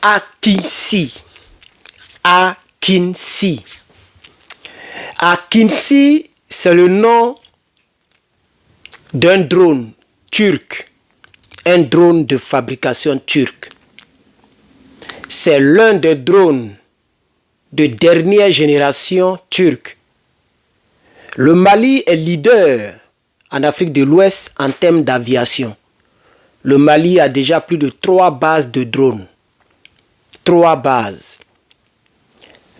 Akinci. Akinci. Akinci, c'est le nom d'un drone turc. Un drone de fabrication turque. C'est l'un des drones de dernière génération turque. Le Mali est leader en Afrique de l'Ouest en termes d'aviation. Le Mali a déjà plus de 3 bases de drones. 3 bases.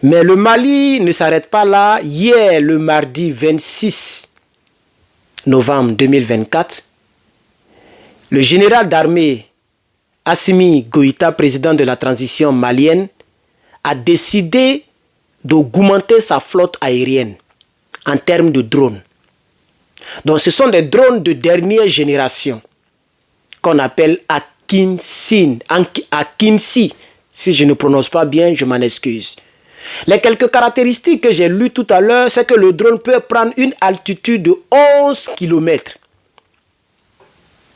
Mais le Mali ne s'arrête pas là. Hier, le mardi 26 novembre 2024, le général d'armée Assimi Goïta, président de la transition malienne, a décidé d'augmenter sa flotte aérienne en termes de drones. Donc ce sont des drones de dernière génération qu'on appelle Akinci. Akinci. Si je ne prononce pas bien, je m'en excuse. Les quelques caractéristiques que j'ai lues tout à l'heure, c'est que le drone peut prendre une altitude de 11 km.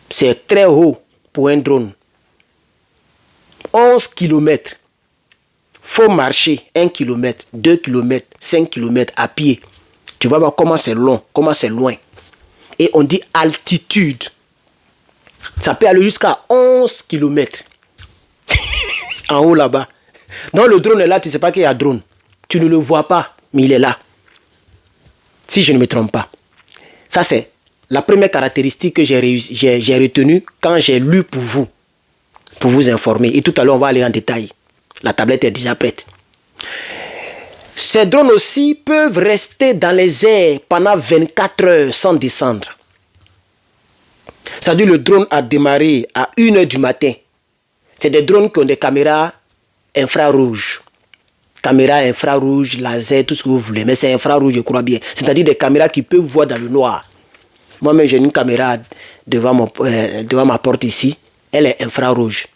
C'est très haut pour un drone. 11 km. Faut marcher 1 km, 2 km, 5 km à pied. Tu vas voir comment c'est long, comment c'est loin. Et on dit altitude. Ça peut aller jusqu'à 11 km. En haut là-bas. Donc le drone est là, tu ne sais pas qu'il y a drone. Tu ne le vois pas, mais il est là. Si je ne me trompe pas. Ça c'est la première caractéristique que j'ai retenue quand j'ai lu pour vous informer. Et tout à l'heure, on va aller en détail. La tablette est déjà prête. Ces drones aussi peuvent rester dans les airs pendant 24 heures sans descendre. C'est-à-dire le drone a démarré à 1 h du matin. C'est des drones qui ont des caméras infrarouges. Caméras infrarouges, laser, tout ce que vous voulez. Mais c'est infrarouge, je crois bien. C'est-à-dire des caméras qui peuvent voir dans le noir. Moi-même, j'ai une caméra devant ma porte ici. Elle est infrarouge.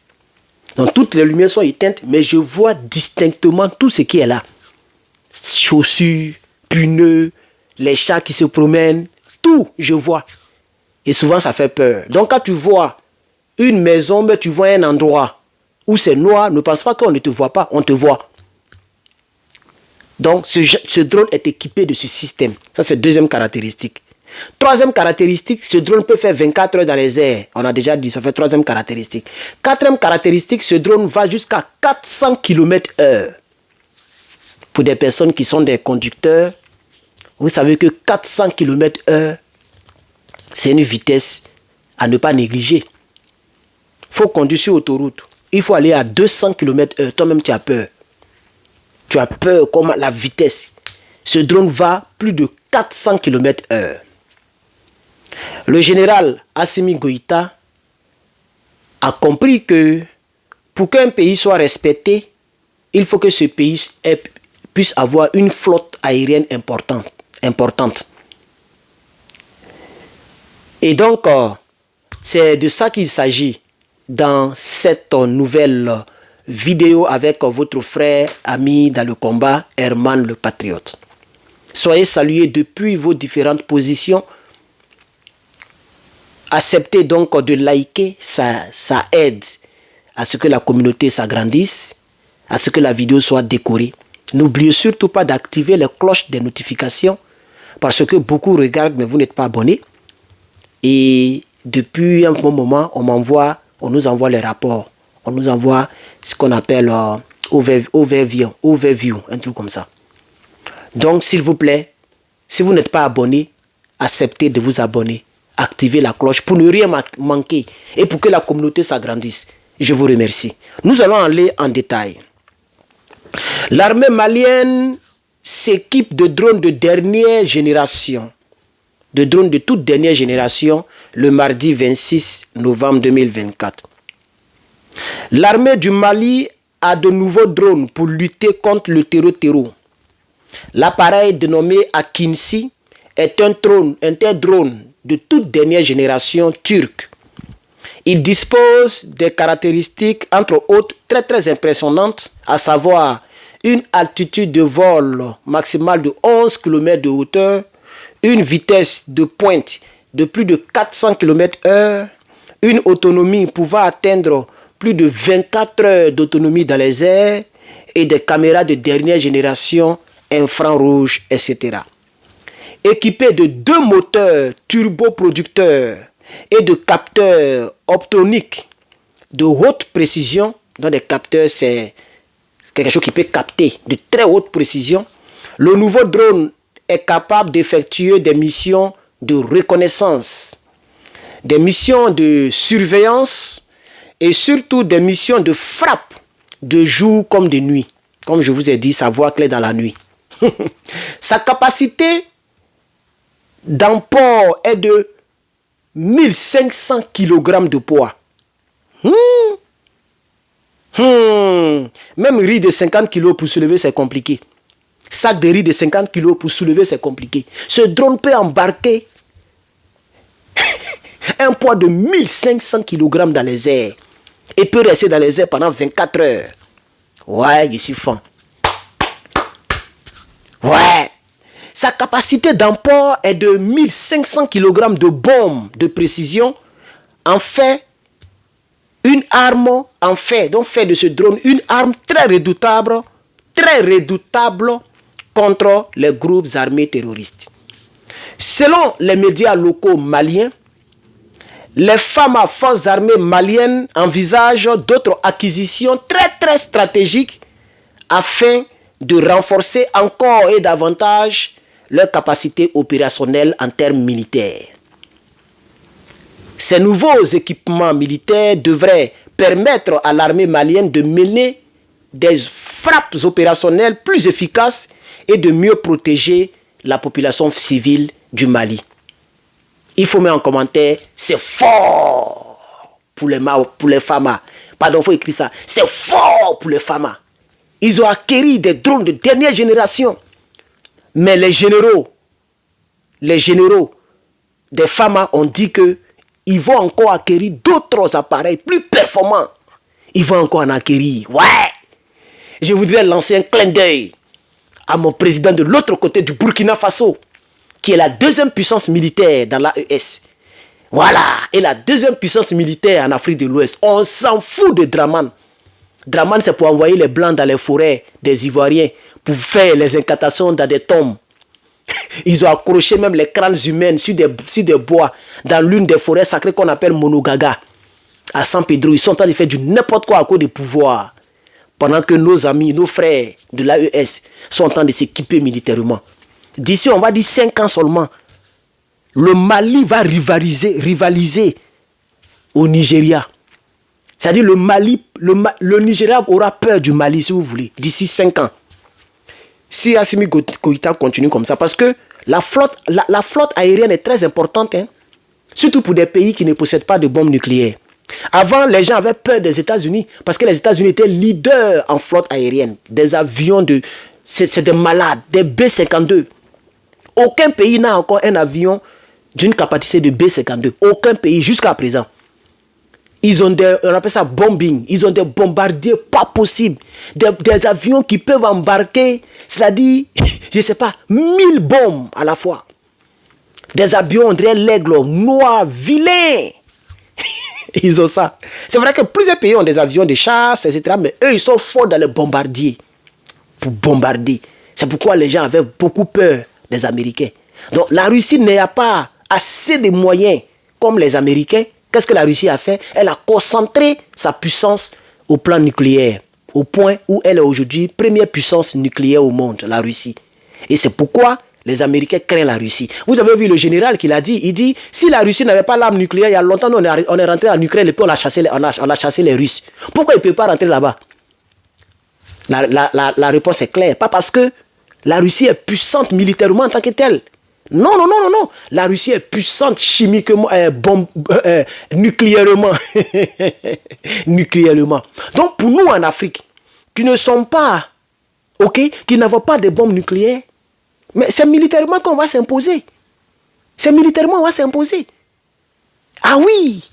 Donc, toutes les lumières sont éteintes, mais je vois distinctement tout ce qui est là. Chaussures, pneus, les chats qui se promènent, tout, je vois. Et souvent, ça fait peur. Donc, quand tu vois une maison, mais tu vois un endroit où c'est noir, ne pense pas qu'on ne te voit pas, on te voit. Donc, ce drone est équipé de ce système. Ça, c'est deuxième caractéristique. Troisième caractéristique, ce drone peut faire 24 heures dans les airs. On a déjà dit, ça fait troisième caractéristique. Quatrième caractéristique, ce drone va jusqu'à 400 km/h. Pour des personnes qui sont des conducteurs, vous savez que 400 km/h, c'est une vitesse à ne pas négliger. Il faut conduire sur autoroute. Il faut aller à 200 km/h. Toi-même, tu as peur. Tu as peur comme la vitesse. Ce drone va plus de 400 km/h. Le général Assimi Goïta a compris que pour qu'un pays soit respecté, il faut que ce pays puisse avoir une flotte aérienne importante. Et donc, c'est de ça qu'il s'agit dans cette nouvelle vidéo avec votre frère, ami dans le combat, Herman le Patriote. Soyez salués depuis vos différentes positions. Acceptez donc de liker, ça aide à ce que la communauté s'agrandisse, à ce que la vidéo soit décorée. N'oubliez surtout pas d'activer les cloches des notifications parce que beaucoup regardent mais vous n'êtes pas abonnés. Et depuis un bon moment, on nous envoie les rapports. On nous envoie ce qu'on appelle overview, un truc comme ça. Donc, s'il vous plaît, si vous n'êtes pas abonné, acceptez de vous abonner. Activez la cloche pour ne rien manquer et pour que la communauté s'agrandisse. Je vous remercie. Nous allons aller en détail. L'armée malienne s'équipe de drones de dernière génération. De drones de toute dernière génération le mardi 26 novembre 2024. L'armée du Mali a de nouveaux drones pour lutter contre le terreau. L'appareil dénommé Akinci est un drone de toute dernière génération turque. Il dispose des caractéristiques, entre autres, très impressionnantes, à savoir une altitude de vol maximale de 11 km de hauteur, une vitesse de pointe de plus de 400 km/h, une autonomie pouvant atteindre plus de 24 heures d'autonomie dans les airs et des caméras de dernière génération, infrarouge, etc. Équipé de 2 moteurs turboproducteurs et de capteurs optroniques de haute précision, dans des capteurs, c'est quelque chose qui peut capter de très haute précision, le nouveau drone est capable d'effectuer des missions de reconnaissance, des missions de surveillance et surtout des missions de frappe de jour comme de nuit. Comme je vous ai dit, sa voix claire dans la nuit. Sa capacité d'emport est de 1500 kg de poids. Même riz de 50 kg pour soulever, c'est compliqué. Sac de riz de 50 kg pour soulever, c'est compliqué. Ce drone peut embarquer un poids de 1500 kg dans les airs et peut rester dans les airs pendant 24 heures. Ouais, je suis fan. Ouais. Sa capacité d'emport est de 1500 kg de bombes de précision. En fait, une arme, donc fait de ce drone une arme très redoutable contre les groupes armés terroristes. Selon les médias locaux maliens, les FAMA, forces armées maliennes, envisagent d'autres acquisitions très stratégiques afin de renforcer encore et davantage leur capacité opérationnelle en termes militaires. Ces nouveaux équipements militaires devraient permettre à l'armée malienne de mener des frappes opérationnelles plus efficaces et de mieux protéger la population civile du Mali. Il faut mettre en commentaire, c'est fort pour les FAMA. Pardon, il faut écrire ça. C'est fort pour les FAMA. Ils ont acquis des drones de dernière génération. Mais les généraux des FAMA ont dit que ils vont encore acquérir d'autres appareils plus performants. Ils vont encore en acquérir. Ouais. Je voudrais lancer un clin d'œil à mon président de l'autre côté du Burkina Faso, qui est la deuxième puissance militaire dans l'AES. Voilà. Et la deuxième puissance militaire en Afrique de l'Ouest. On s'en fout de Draman. Draman, c'est pour envoyer les Blancs dans les forêts des Ivoiriens, pour faire les incantations dans des tombes. Ils ont accroché même les crânes humains sur des bois dans l'une des forêts sacrées qu'on appelle Monogaga. À San Pedro, ils sont en train de faire du n'importe quoi à cause du pouvoir. Pendant que nos amis, nos frères de l'AES sont en train de s'équiper militairement. D'ici, on va dire 5 ans seulement, le Mali va rivaliser au Nigeria. C'est-à-dire le Nigeria aura peur du Mali, si vous voulez, d'ici 5 ans. Si Assimi Goïta continue comme ça, parce que la flotte aérienne est très importante, hein, surtout pour des pays qui ne possèdent pas de bombes nucléaires. Avant, les gens avaient peur des États-Unis, parce que les États-Unis étaient leaders en flotte aérienne. Des avions c'est des malades, des B-52. Aucun pays n'a encore un avion d'une capacité de B-52. Aucun pays jusqu'à présent. Ils ont on appelle ça bombing. Ils ont des bombardiers pas possibles. Des avions qui peuvent embarquer, c'est-à-dire, je ne sais pas, 1000 bombes à la fois. Des avions, on dirait l'aigle, noirs, vilains. Ils ont ça. C'est vrai que plusieurs pays ont des avions de chasse, etc. Mais eux, ils sont forts dans les bombardiers. Pour bombarder. C'est pourquoi les gens avaient beaucoup peur des Américains. Donc la Russie n'a pas assez de moyens comme les Américains. Qu'est-ce que la Russie a fait? Elle a concentré sa puissance au plan nucléaire, au point où elle est aujourd'hui première puissance nucléaire au monde, la Russie. Et c'est pourquoi les Américains craignent la Russie. Vous avez vu le général qui l'a dit, il dit, si la Russie n'avait pas l'arme nucléaire, il y a longtemps, on est rentré en Ukraine et puis on a chassé les Russes. Pourquoi il ne peut pas rentrer là-bas? La réponse est claire. Pas parce que la Russie est puissante militairement en tant que telle. Non. La Russie est puissante chimiquement, nucléairement. Nucléairement. Donc pour nous en Afrique, qui ne sommes pas, qui n'avons pas de bombes nucléaires, mais c'est militairement qu'on va s'imposer. C'est militairement qu'on va s'imposer. Ah oui.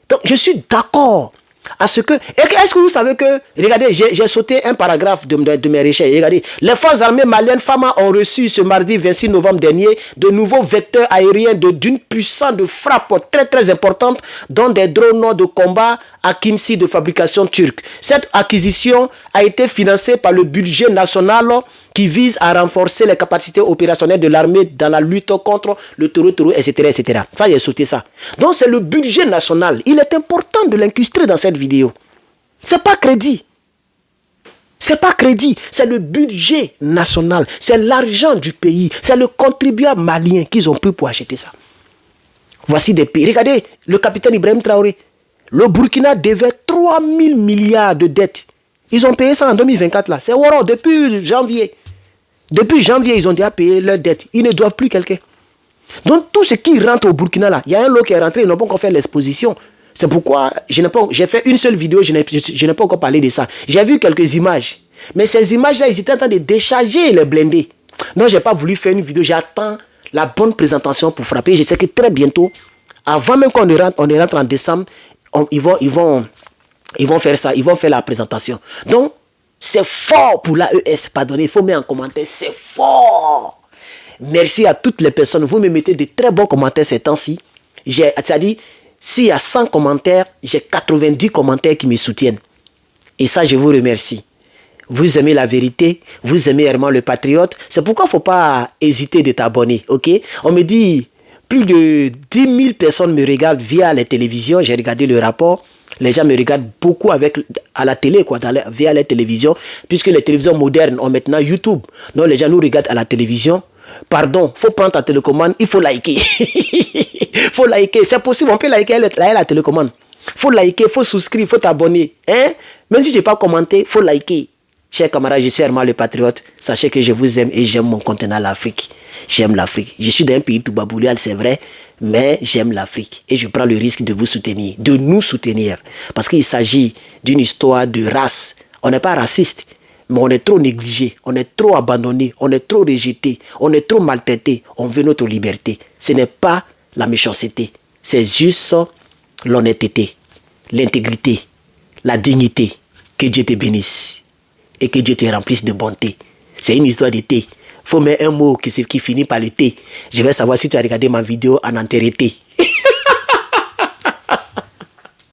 Donc je suis d'accord À ce que, est-ce que vous savez que, regardez, j'ai sauté un paragraphe de mes recherches. Regardez, les forces armées maliennes FAMA ont reçu ce mardi 26 novembre dernier de nouveaux vecteurs aériens d'une puissance de frappe très très importante, dont des drones de combat à Kinsi de fabrication turque. Cette acquisition a été financée par le budget national qui vise à renforcer les capacités opérationnelles de l'armée dans la lutte contre le terrorisme, etc., etc. Ça, j'ai sauté ça. Donc, c'est le budget national. Il est important de l'incruster dans cette vidéo. C'est pas crédit. C'est pas crédit. C'est le budget national. C'est l'argent du pays. C'est le contribuable malien qu'ils ont pris pour acheter ça. Voici des pays. Regardez, le capitaine Ibrahim Traoré. Le Burkina devait 3 000 milliards de dettes. Ils ont payé ça en 2024 là. C'est Woro depuis janvier. Depuis janvier, ils ont déjà payé leurs dettes. Ils ne doivent plus quelqu'un. Donc, tout ce qui rentre au Burkina, là, il y a un lot qui est rentré, ils n'ont pas encore fait l'exposition. C'est pourquoi j'ai fait une seule vidéo, je n'ai pas encore parlé de ça. J'ai vu quelques images. Mais ces images-là, ils étaient en train de décharger les blindés. Non, je n'ai pas voulu faire une vidéo. J'attends la bonne présentation pour frapper. Je sais que très bientôt, avant même qu'on rentre en décembre, ils vont faire ça. Ils vont faire la présentation. Donc, c'est fort pour l'AES. Pardonnez, il faut mettre en commentaire. C'est fort. Merci à toutes les personnes. Vous me mettez de très bons commentaires ces temps-ci. C'est-à-dire, s'il y a 100 commentaires, j'ai 90 commentaires qui me soutiennent. Et ça, je vous remercie. Vous aimez la vérité. Vous aimez Herman le Patriote. C'est pourquoi il ne faut pas hésiter de t'abonner. Ok? On me dit, plus de 10 000 personnes me regardent via les télévisions. J'ai regardé le rapport. Les gens me regardent beaucoup à la télé, via les télévisions, puisque les télévisions modernes ont maintenant YouTube. Donc les gens nous regardent à la télévision. Pardon, il faut prendre ta télécommande, il faut liker. Il faut liker, c'est possible, on peut liker la télécommande. Il faut liker, il faut souscrire, il faut t'abonner. Hein? Même si je n'ai pas commenté, il faut liker. Chers camarades, je suis Herman le Patriote. Sachez que je vous aime et j'aime mon continent, l'Afrique. J'aime l'Afrique. Je suis d'un pays tout baboulal, c'est vrai. Mais j'aime l'Afrique et je prends le risque de vous soutenir, de nous soutenir. Parce qu'il s'agit d'une histoire de race. On n'est pas raciste, mais on est trop négligé, on est trop abandonné, on est trop rejeté, on est trop maltraité. On veut notre liberté. Ce n'est pas la méchanceté, c'est juste l'honnêteté, l'intégrité, la dignité. Que Dieu te bénisse et que Dieu te remplisse de bonté. C'est une histoire de thé. Il faut mettre un mot qui finit par le T. Je vais savoir si tu as regardé ma vidéo en entièreté.